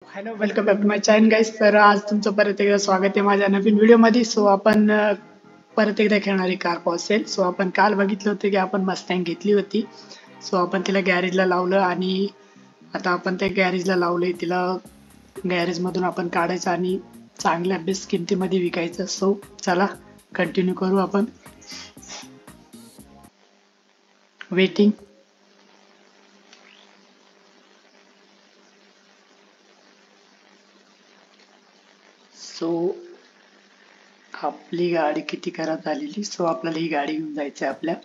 Hello, welcome back to my channel guys. तर आज तुमचं परत एकदा स्वागत आहे माझ्या नवीन व्हिडिओमध्ये. सो आपण परत एकदा खेळणारी कार असेल. सो आपण काल बघितलं होतं की आपण मस्टँग घेतली होती. सो आपण तिला गॅरेजला लावलं आणि आता आपण त्या गॅरेजला लावलंय तिला. गॅरेजमधून आपण काढायचं आणि चांगल्या बेस्ट किमतीमध्ये विकायचं. सो चला कंटिन्यू करू आपण. वेटिंग. सो आपली गाडी किती खराब झालेली. सो आपल्याला ही गाडी घेऊन जायची आहे आपल्या.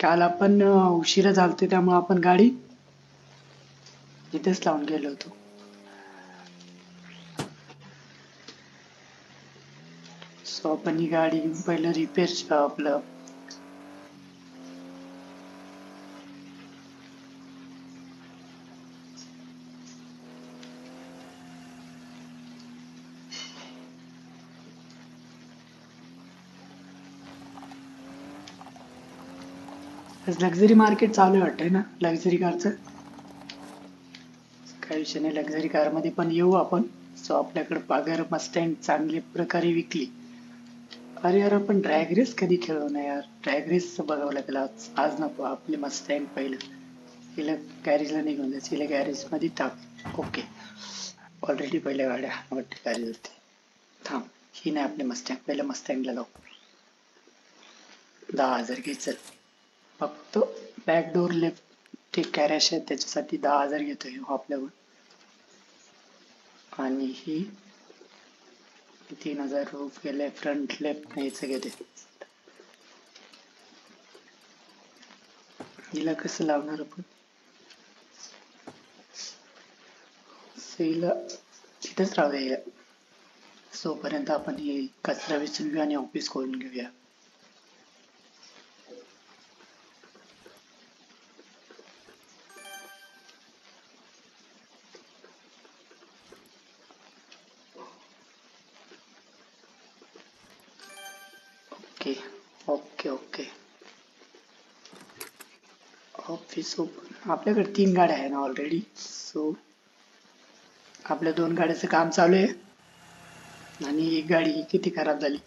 काल आपण उशिरा झालतो त्यामुळे आपण गाडी इथेच लावून गेलो होतो. सो आपण ही गाडी घेऊन पहिलं रिपेअर आपलं लक्झरी मार्केट चालू आहे वाटतंय ना लक्झरी कारचं. काही विषय नाही, लक्झरी कार मध्ये पण येऊ आपण. सो आपल्याकडे पगार मस्टँग चांगल्या प्रकारे विकली. अरे यार, आपण ड्रॅग रेस कधी खेळू ना यार. ड्रॅग रेस बघावं लागेल आज नको. आपले मस्टँग पहिलं हिला गॅरेजला निघून जायचं. हिला गॅरेज मध्ये टाक. ओके, ऑलरेडी पहिल्या गाड्या वाटते गॅरेज होती. थांब, ही नाही आपले मस्टँग. पहिलं मस्टँगला लावू. 10,000 घे चल. फक्त बॅकडोर लेफ्ट ते कॅरेश आहे त्याच्यासाठी 10,000 घेतोय आपल्यावर. आणि ही 3,000 रूफ गेले. फ्रंट लेफ्ट यायचं घेते. हिला कसं लावणार आपण. हिला तिथंच राहू द्या. सोपर्यंत आपण ही कचरा विचून घेऊ आणि ऑफिस खोलून घेऊया. Okay okay okay. Office open. आपल्याकडे 3 गाड्या आहे ना ऑलरेडी. सो आपल्या 2 गाड्याचं काम चालू आहे आणि एक गाडी ही किती खराब झाली.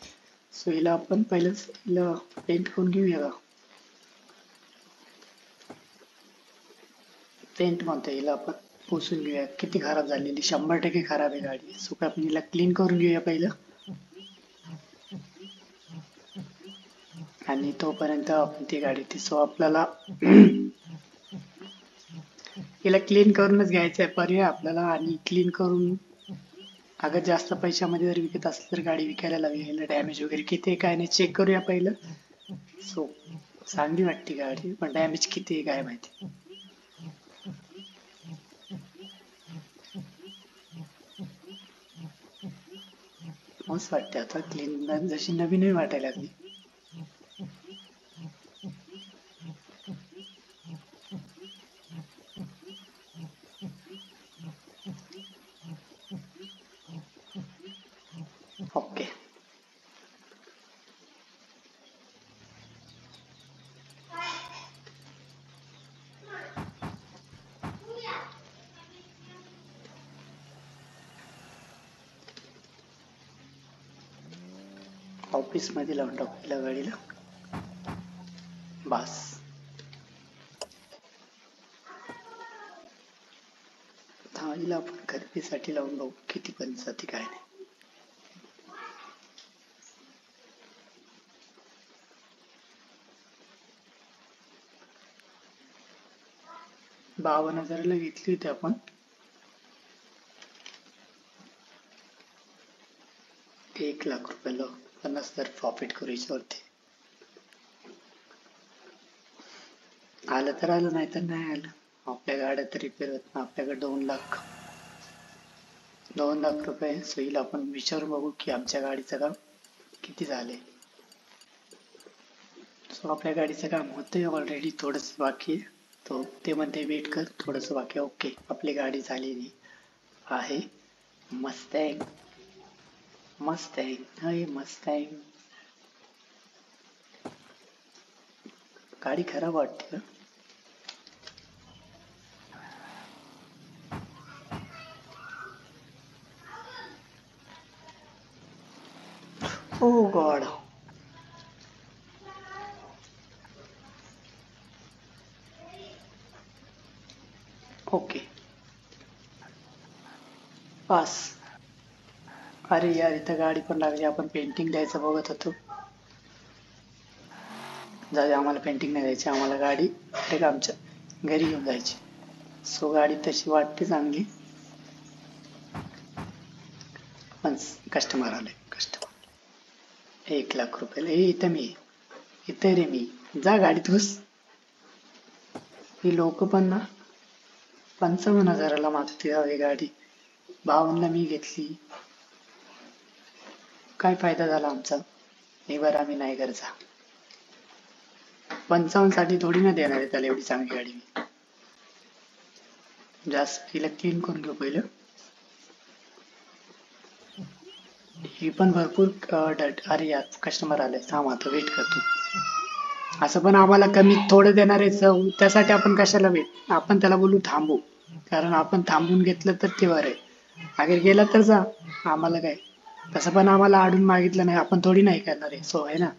सो हिला आपण पहिलं हिला पेंट करून घेऊया का. पेंट म्हणतो हिला आपण पुसून घेऊया. किती खराब झालेली, 100% खराब आहे गाडी. सो आपण हिला क्लीन करून घेऊया पहिलं. आणि तोपर्यंत आपण ती गाडी ती सो आपल्याला हिला क्लीन करूनच घ्यायचं आहे पर्याय आपल्याला. आणि क्लीन करून अगर जास्त पैशामध्ये जर विकत असेल तर गाडी विकायला लावूया. हिला डॅमेज वगैरे किती आहे काय नाही चेक करूया पहिलं. सो चांगली वाटते गाडी पण डॅमेज किती आहे काय माहिती. मस्त वाटते आता क्लीन, जशी नवीनही वाटायला लागली. ओके. ऑफिस मध्ये लावून टाकू तिला गाडीला. बस. हिला आपण खरेदीसाठी लावून बघू किती पर्यंत जाते काय नाही. 52,000ला घेतली होती आपण. 1,00,000 रुपयाला 50,000 प्रॉफिट करू याच्यावरती. आलं तर आलं, नाही तर नाही आलं. आपल्या गाड्या तर रिपेअर होत ना. आपल्याकडे 2 लाख रुपये. सो हिला आपण विचारून बघू की आमच्या गाडीचं काम किती झालंय. सो आपल्या गाडीचं काम होतंय ऑलरेडी, थोडंच बाकी आहे. तो ते म्हणते वेट कर, थोडंसं बाकी. ओके, आपली गाडी झालेली आहे. मस्टँग मस्टँग हाय मस्टँग. गाडी खराब वाटते का. ओ गॉड. Okay, pass. अरे यार, इथं गाडी पण लागली. आपण पेंटिंग द्यायचं बघत होतो. जाऊ दे, आम्हाला पेंटिंग नाही द्यायची. आम्हाला गाडी direct आमच्या घरी घेऊन जायची. सो गाडी तशी वाटते चांगली, पण कस्टमर आले. कस्टमर 1 लाख रुपयाला. इथं रे मी. जा गाडीत घुस. ही लोक पण ना 55,000ला मागते हवी गाडी. 52ला मी घेतली. काय फायदा झाला आमचा? एक बार आम्ही नाही करायचा. 55 साठी थोडी ना देणार आहे त्याला एवढी चांगली गाडी मी. जास्त तिला क्लीन करून घेऊ पहिलं. ही पण भरपूर अरे यार, कस्टमर आले. थांब आता, वेट करतो. असं पण आम्हाला कमी थोडं देणार आहे, त्यासाठी आपण कशाला वेट. आपण त्याला बोलू थांबू, कारण आपण थांबून घेतलं तर ते बरं आहे. अगर गेला तर जा, आम्हाला काय. तसं पण आम्हाला आडून मागितलं नाही, आपण थोडी नाही करणार आहे. सो आहे ना,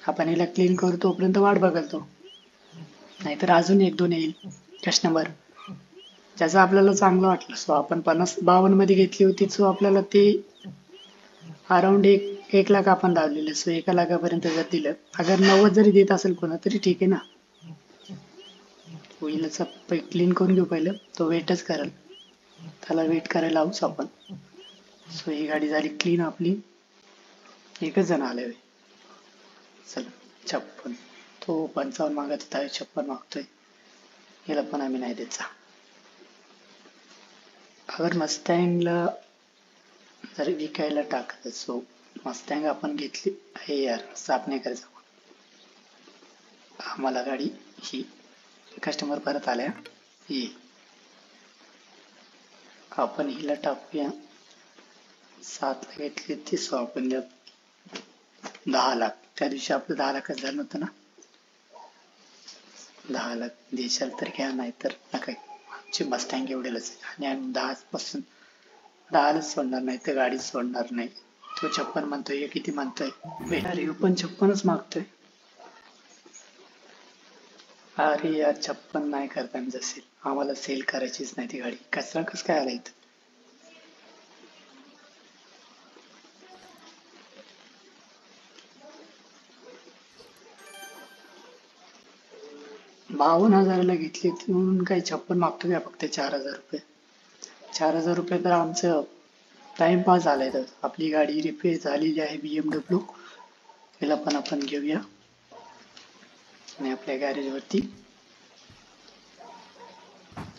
आपण हिला क्लीन करू तोपर्यंत वाट बघतो. नाहीतर अजून 1-2 येईल कस्टमर, ज्याचं आपल्याला चांगलं वाटलं. सो आपण 52 मध्ये घेतली होती. सो आपल्याला ते अराउंड 1 लाख आपण लावलेलं. सो 1 लाखापर्यंत जर दिलं, अगर 90 जरी देत असेल कोणा तरी ठीक आहे ना. होईलच. क्लीन करून घेऊ पहिलं, तो वेटच करेल. त्याला वेट करायला लावूच आपण. सो ही गाडी झाली क्लीन आपली. एकच जण आले. चल, 56. तो 55 मागत होता, 56 मागतोय. याला पण आम्ही नाही द्यायचा. अगर मस्टँगला जर विकायला टाकत, सो मस्टँग आपण घेतली. हे यार, साफ नाही करायचं. आम्हाला गाडी ही कस्टमर परत आल्या. ही आपण हिला टाकूया. 7ला घेतली ती. सो आपण 10 लाख. त्या दिवशी आपलं 10 लाखच झालं नव्हतं ना. 10 लाख देशाल तर घ्या, नाही तर नका. आमची मस्टँग एवढेलच आहे आणि आम्ही 10लाच सोडणार, नाही तर गाडीच सोडणार नाही. तो 56 म्हणतोय. हे किती म्हणतोय? रिव्ह्यू पण 56च मागतोय. अरे यार, 56 नाही करता आम्ही जसेल. आम्हाला सेल करायचीच नाही ती गाडी. कचरा कस काय आला इथं? बावन्न हजाराला घेतली होती म्हणून काही 56 मागतो का फक्त 4,000 रुपये. 4,000 रुपये तर आमचं टाइमपास झालाय. तर आपली गाडी रिपेअर झालेली आहे, BMW. तिला पण आपण घेऊया आणि आपल्या गॅरेज वरती.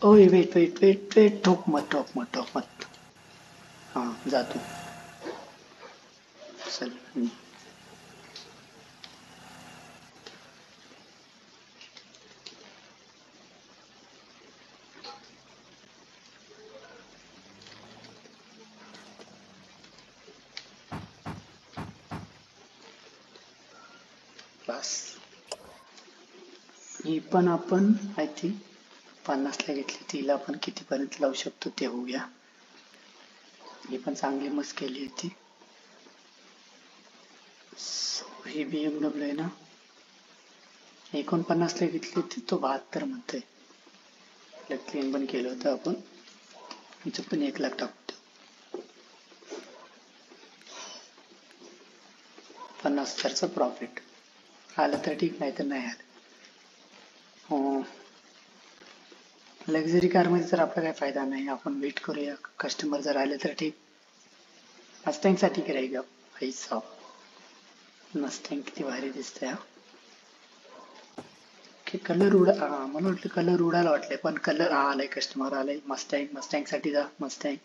ओय, वेट वेट वेट वेट. ठोक मत. हा, जातो. चल. बस. ही पण आपण आय थिंक 50ला घेतली. तिला आपण कितीपर्यंत लावू शकतो ते होऊया. ही पण चांगली मस्त केली होती. ही BMW आहे ना, 49ला घेतली होती. तो 72 म्हणतोय. क्लीन पण केलं होतं आपण. हिचं पण 1 लाख टाकतो. 50,000चं प्रॉफिट आलं तर ठीक, नाही तर नाही आलं. हो, लक्झरी कारमध्ये तर आपला काही फायदा नाही. आपण वेट करूया. कस्टमर जर आले तर ठीक. मस्टँग साठी करायचं. पैसा मस्टँग किती भारी दिसतंय. कलर मला वाटलं कलर उडायला वाटले, पण कलर आलाय. कस्टमर आलाय. मस्टँग साठी जा. मस्टँग.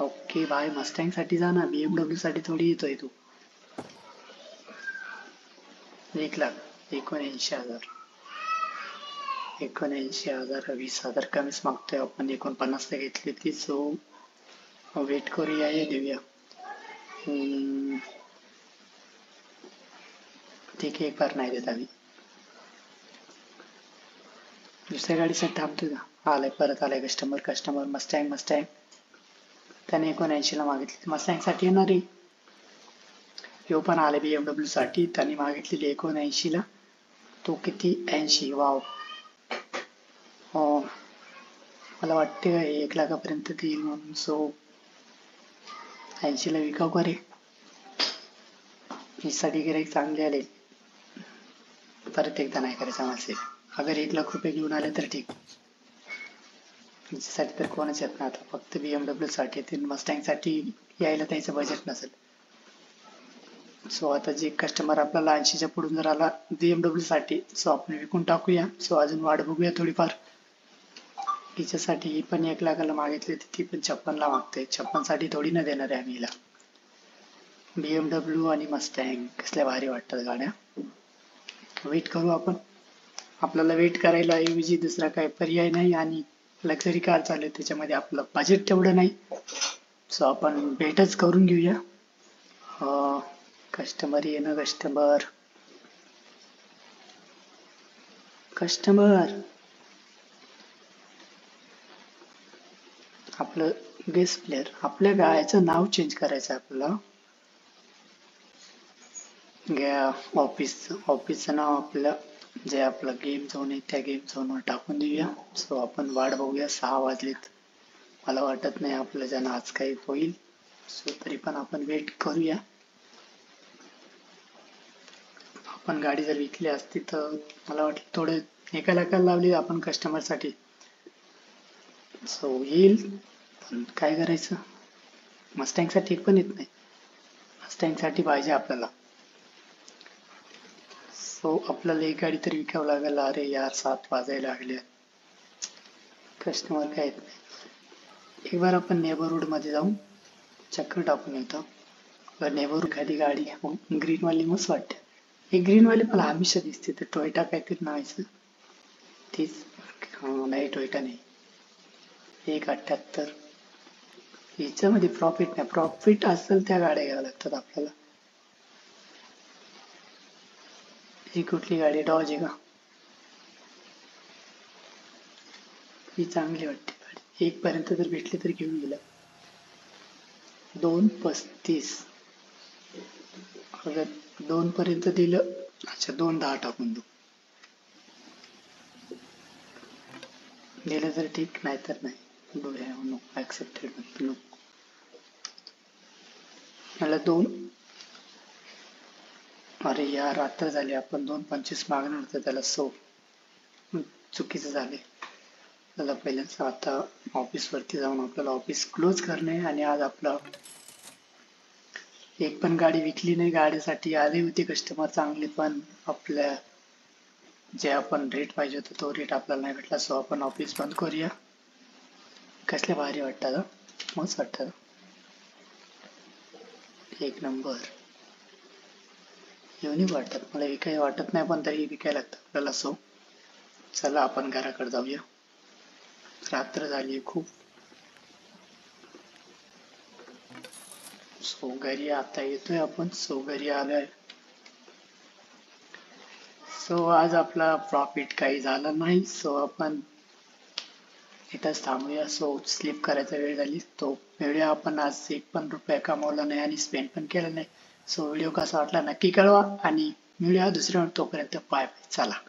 Okay bye. मस्टँग साठी जा ना, BMW साठी थोडी येतोय तू. 1,79,000. 79,000. 20,000 कमीच मागतोय आपण. 49ला घेतली ती. सो वेट करूया. हे देऊया. ठीक आहे, एक बार नाही देत आम्ही. दुसऱ्या गाडीसाठी थांबतोय का? परत आलाय कस्टमर. मस्टँग. त्याने 79ला मागितली. मस्टँग साठी येणार आहे. ह्यो पण आला BMW साठी. त्यांनी मागितलेली 79 ला. तो किती? 80. वाव. हो, मला वाटते 1 लाखापर्यंत देईल म्हणून. सो 80 ला विकाऊ का रे? हीसाठी गिराईक चांगले आले. परत एकदा नाही करायचा मला. अगर 1 लाख रुपये घेऊन आले तर ठीक. हिच्यासाठी तर कोणच येत नाही आता. फक्त BMW साठी येतील. मस्टँग साठी यायला त्याचं बजेट नसेल. सो आता जे कस्टमर आपल्याला 80च्या पुढून जर आला BMW साठी, सो आपण विकून टाकूया. सो अजून वाट बघूया थोडीफार. हिच्यासाठी ही पण 1 लाखाला मागितली होती, ती पण 56 ला मागते. 56 साठी थोडी न देणार आहे आम्ही हिला. BMW आणि मस्टँग कसल्या भारी वाटतात गाड्या. वेट करू आपण. आपल्याला वेट करायला ऐवजी दुसरा काही पर्याय नाही. आणि लक्झरी कार चालू आहे, त्याच्यामध्ये आपलं बजेट तेवढं नाही. सो आपण भेटच करून घेऊया. कस्टमर येणं. कस्टमर आपलं गेस्ट प्लेअर. आपल्या गायचं नाव चेंज करायचं आपल्याला. ऑफिसचं नाव आपलं जे आपलं गेम झोन आहे त्या गेम झोनवर टाकून देऊया. सो आपण वाट बघूया. 6 वाजलेत. मला वाटत नाही आपलं ज्यानं आज काही होईल. सो तरी पण आपण वेट करूया. आपण गाडी जर विकली असती तर मला वाटलं थोडं 1 लाखाला लावली आपण कस्टमर साठी. सो येईल, पण काय करायचं. मस्टँग साठी पण येत नाही. मस्टँग साठी पाहिजे आपल्याला. सो आपल्याला एक गाडी तरी विकावं लागेल. अरे यार 7 वाजायला लागले. कस्टमर काय येत नाही. एक बार आपण नेबरहूड मध्ये जाऊन चक्कर टाकून येतो. नेबरहूड एखादी गाडी ग्रीन वाली मस्त वाटते. ही ग्रीन वाली मला हमेशा दिसते. तर टोयोटा काहीतरी नावायचं तीच. नाही, टोयोटा नाही. 178. हिच्यामध्ये प्रॉफिट नाही. प्रॉफिट असेल त्या गाड्या घ्याव्या लागतात आपल्याला. ही कुठली गाडी? डॉज आहे का? ही चांगली वाटते गाडी. 1 पर्यंत जर भेटली तर घेऊन गेला. 235. अगर 2 पर्यंत दिलं. अच्छा, 210 टाकून दिलं तर ठीक, नाही तर नाही. No accepted. नो. मला 2. अरे यार रात्र झाली. आपण 225 मागणार होतं त्याला. सो चुकीचं झाले. त्याला पहिल्याच आता ऑफिस वरती जाऊन आपल्याला ऑफिस क्लोज करणे. आणि आज आपलं एक पण गाडी विकली नाही. गाडीसाठी आले होते कस्टमर चांगले, पण आपल्या जे आपण रेट पाहिजे होता तो रेट आपल्याला नाही भेटला. सो आपण ऑफिस बंद करूया. कसले भारी वाटतात. मस्त वाटतात. एक नंबर. युनिक वाटतात. मला विकाय वाटत नाही, पण तरी विकायला लागतं आपल्याला. सो चला आपण घराकडे जाऊया. रात्र झाली खूप. सो घरी आता येतोय आपण. सो घरी आलोय. सो आज आपला प्रॉफिट काही झाला नाही. सो आपण इथंच थांबूया. सो स्लीप करायचा वेळ झाली. तो व्हिडिओ आपण आज 1 पण रुपया कमावला नाही आणि स्पेंड पण केला नाही. सो व्हिडिओ कसा वाटला नक्की कळवा. आणि मिळूया दुसऱ्या. तोपर्यंत बाय. चला.